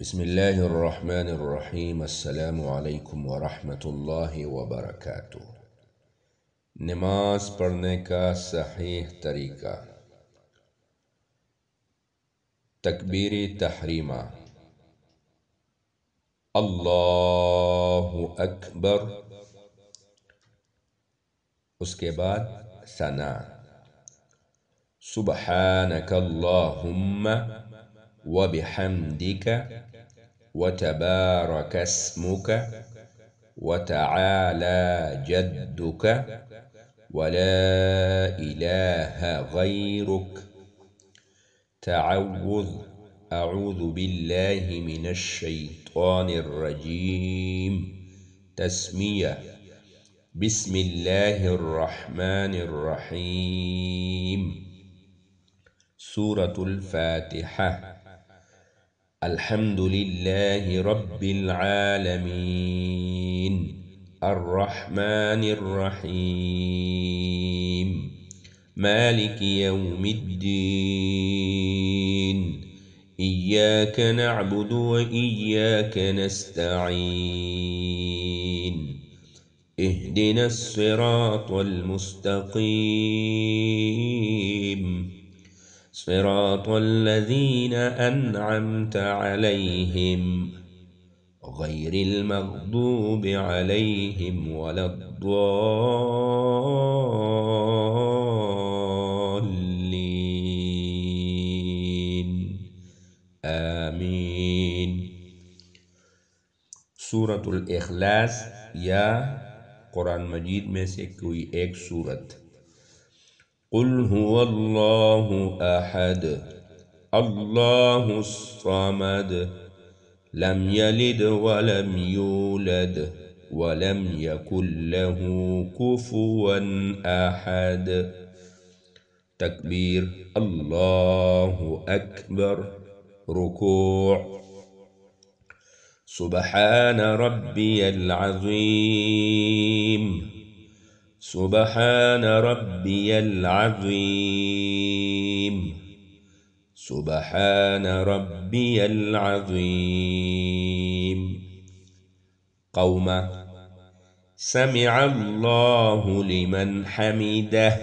بسم الله الرحمن الرحیم السلام علیکم ورحمۃ اللہ وبرکاتہ۔ نماز پڑھنے کا صحیح طریقہ: تکبیر تحریمہ، اللہ اکبر، اس کے بعد ثنا، سبحانک اللہم وبحمدک وتبارك اسمك وتعالى جدك ولا إله غيرك. أعوذ بالله من الشيطان الرجيم. تسمية: بسم الله الرحمن الرحيم. سورة الفاتحة. الحمد لله رب العالمين الرحمن الرحيم مالك يوم الدين إياك نعبد وإياك نستعين اهدنا الصراط المستقيم صراط الذين أنعمت عليهم غير المغضوب عليهم ولا الضالين آمين. सूरत उल इखलास या कुरान मजीद में से कोई एक सूरत। कुल हुवल्लाहु अहद अल्लाहुस समद लम यलिद वलम यूलद वलम यकुल लहू कुफुवन अहद। तकबीर अल्लाहु अकबर। रुकूअ: सुब्हान रब्बियल अज़ीम सुब्हान रब्बियल अज़ीम सुब्हान रब्बियल अज़ीम। क़ौमा: समिअल्लाहु लिमन हमिदह।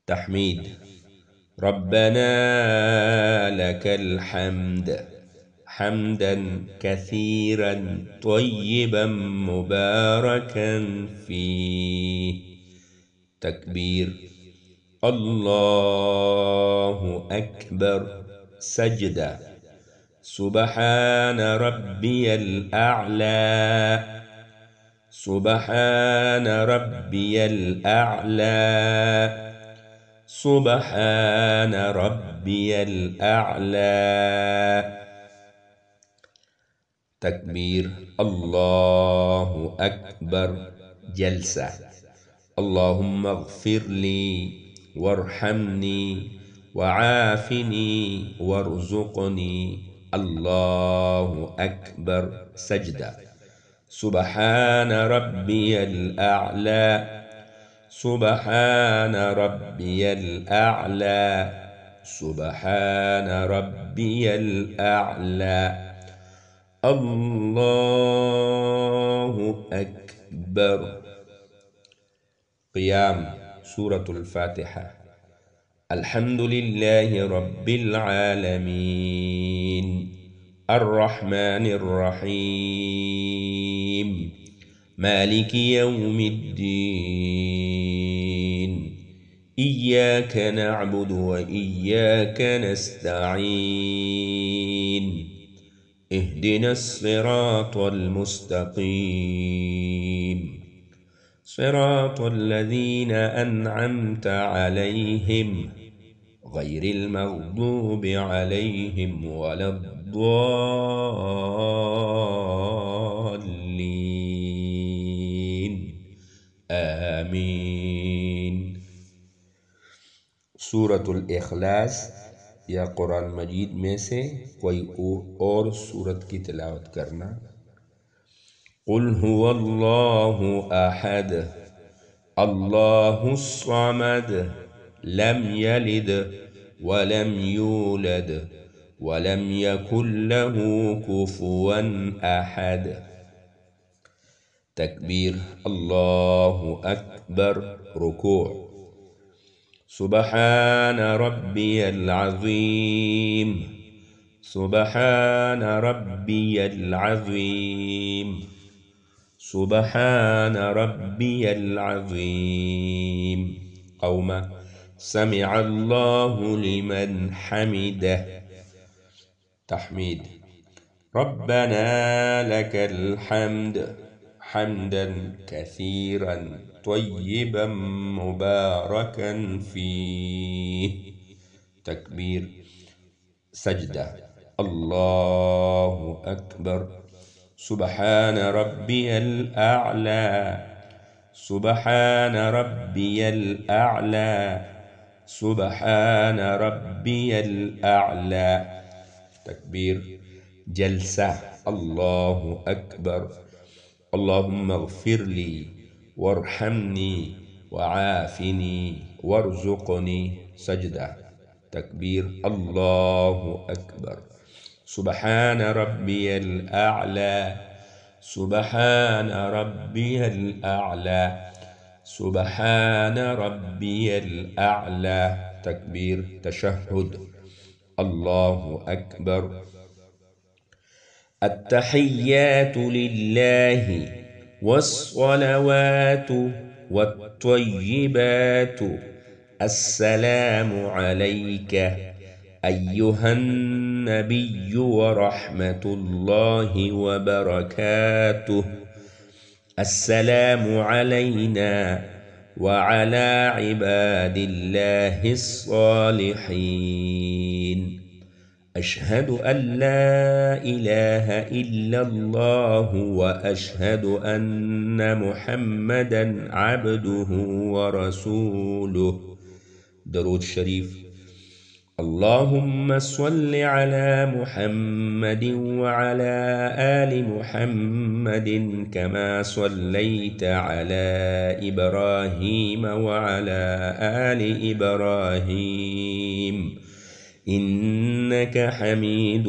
तहमीद: रब्बना लकल हम्द हम्दन कसीरन तय्यिबन मुबारकन फीह। तकबीर अल्लाहु अकबर। सजदा: सुब्हान रब्बियल अअला सुब्हान रब्बियल अअला सुब्हान रब्बियल अअला। तकबीर अल्लाहु अकबर। जलसा: अल्लाहुम्मा अग़फ़िरली वरहमनी वआफ़िनी वरज़ुक़नी। अल्लाहु अकबर। सजदा: सुब्हान रब्बियल अअला सुब्हान रब्बियल अअला सुब्हान रब्बियल अअला। अल्लाहु अकबर। क़ियाम सूरतुल फ़ातिहा। अल्हम्दुलिल्लाहि रब्बिल आलमीन अर्रहमानिर रहीम मालिकि यौमिद्दीन इय्याक नअबुदु व इय्याक नस्तईन इहदिनस सिरातल मुस्तक़ीम सिरातल लज़ीना अनअमत अलैहिम गैरिल मग़दूबि अलैहिम वलद्दाल्लीन आमीन। सूरतुल इखलास या कुरान मजीद में से कोई और सूरत की तिलावत करना। कुल हुवल्लाहु अहद अल्लाहुस समद लम यलिद वलम यूलद ولم يكن له كفوا أحد. تكبير الله أكبر. ركوع. سبحان ربي العظيم. سبحان ربي العظيم. سبحان ربي العظيم. قوما. سمع الله لمن حمده. تحميد. ربنا لك الحمد حمدا كثيرا طيبا مباركا فيه. تكبير. سجدة. الله أكبر. سبحان ربي الأعلى. سبحان ربي الأعلى. سبحان ربي الأعلى. تكبير. جلسة. الله أكبر. اللهم اغفر لي وارحمني وعافني وارزقني. سجدة. تكبير. الله أكبر. سبحان ربي الأعلى. سبحان ربي الأعلى. سبحان ربي الأعلى. تكبير. تشهد. الله أكبر. التحيات لله والصلوات والطيبات. السلام عليك أيها النبي ورحمة الله وبركاته. السلام علينا وعلى عباد الله الصالحين. أشهد أن لا إله إلا الله وأشهد أن محمدا عبده ورسوله. درود شريف. اللهم صل على محمد وعلى آل محمد كما صليت على إبراهيم وعلى آل إبراهيم إنك حميد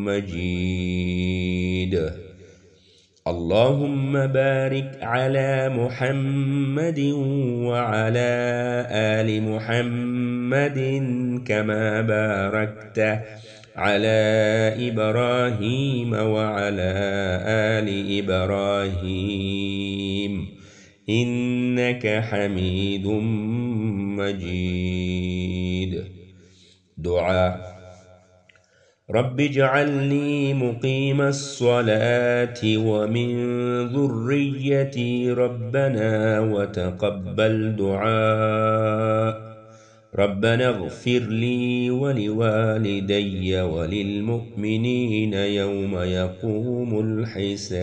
مجيد. اللهم بارك على محمد وعلى آل محمد كما باركت على إبراهيم وعلى آل إبراهيم إنك حميد مجيد. دعاء. رب اجعلني مقيم الصلاة ومن ذريتي ربنا وتقبل دعاء. ربنا اغفر لي ولوالدي وللمؤمنين يوم يقوم الحساب.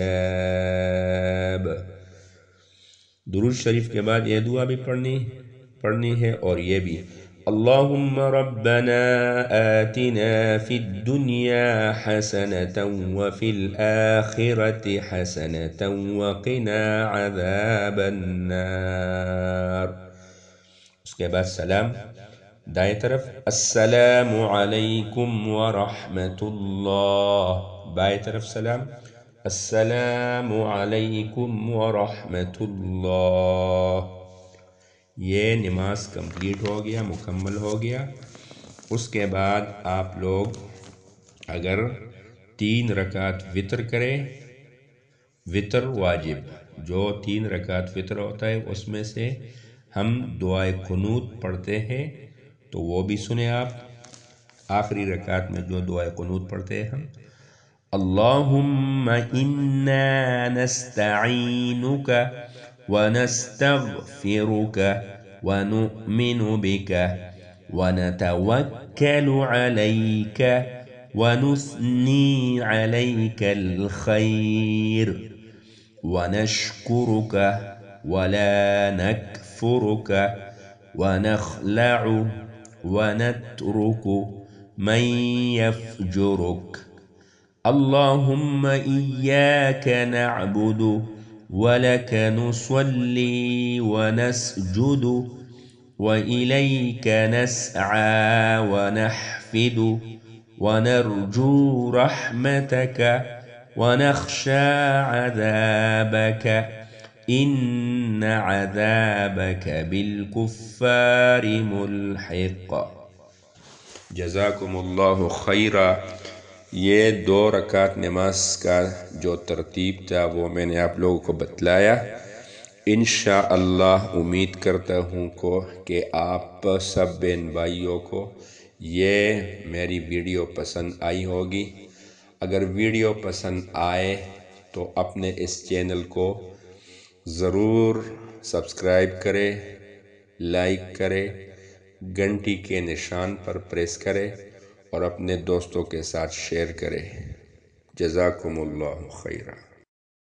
दुरूद शरीफ के बाद यह दुआ भी पढ़नी है और ये भी اللهم ربنا آتنا في الدنيا حسنة وفي الآخرة حسنة وقنا عذاب النار. उसके बाद सलाम दाएं तरफ अस्सलामु अलैकुम व रहमतुल्लाह. बाएं तरफ सलाम अस्सलामु अलैकुम व रहमतुल्लाह. ये नमाज कंप्लीट हो गया, मुकम्मल हो गया। उसके बाद आप लोग अगर 3 रकात वितर करें, वितर वाजिब, जो 3 रकात वितर होता है उसमें से हम दुआए कुनूत पढ़ते हैं तो वो भी सुने आप। आखिरी रकात में जो दुआए कुनूत पढ़ते हैं हम अल्लाहुम्मा इन्ना नस्तईनुका ونستغفرك ونؤمن بك ونتوكل عليك ونثني عليك الخير ونشكرك ولا نكفرك ونخلع ونترك من يفجرك. اللهم إياك نعبد ولك نصلي ونسجد وإليك نسعى ونحفد ونرجو رحمتك ونخشى عذابك إن عذابك بالكفار ملحق۔ جزاکم اللہ خیرہ۔ یہ 2 رکعت نماز کا جو ترتیب تھا وہ میں نے آپ لوگوں کو بتلایا۔ انشاءاللہ امید کرتا ہوں کہ آپ سب بہن بھائیوں کو یہ میری ویڈیو پسند آئی ہوگی۔ اگر ویڈیو پسند آئے تو اپنے اس چینل کو ضرور سبسکرائب کرے، لائک کرے، گھنٹی کے نشان پر پریس کرے اور اپنے دوستوں کے ساتھ شیئر کرے۔ جزاکم اللہ خیرہ۔